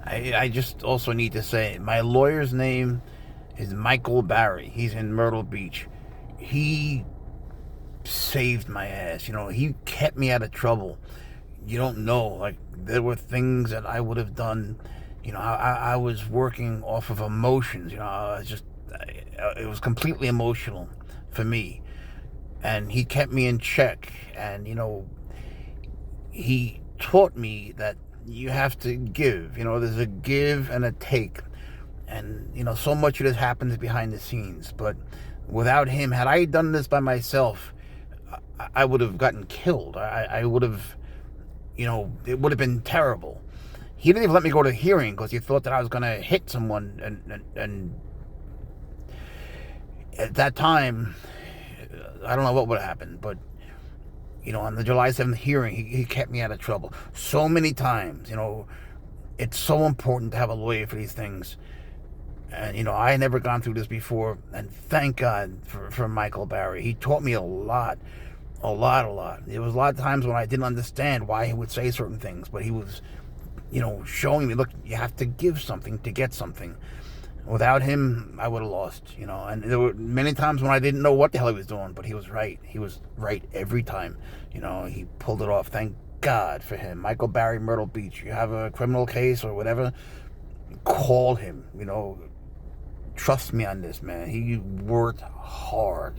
I just also need to say my lawyer's name is Michael Barry. He's in Myrtle Beach. He saved my ass. He kept me out of trouble. You don't know. Like, there were things that I would have done. I was working off of emotions. It was completely emotional for me. And he kept me in check. And, he taught me that you have to give. There's a give and a take. And, so much of this happens behind the scenes. But without him, had I done this by myself, I would have gotten killed. I would have, it would have been terrible. He didn't even let me go to the hearing because he thought that I was going to hit someone. And at that time, I don't know what would have happened. But, on the July 7th hearing, he kept me out of trouble so many times. It's so important to have a lawyer for these things. And, I had never gone through this before. And thank God for Michael Barry. He taught me a lot. A lot. There was a lot of times when I didn't understand why he would say certain things. But he was, showing me, look, you have to give something to get something. Without him, I would have lost, And there were many times when I didn't know what the hell he was doing. But he was right. He was right every time. He pulled it off. Thank God for him. Michael Barry, Myrtle Beach. You have a criminal case or whatever, call him, Trust me on this, man. He worked hard.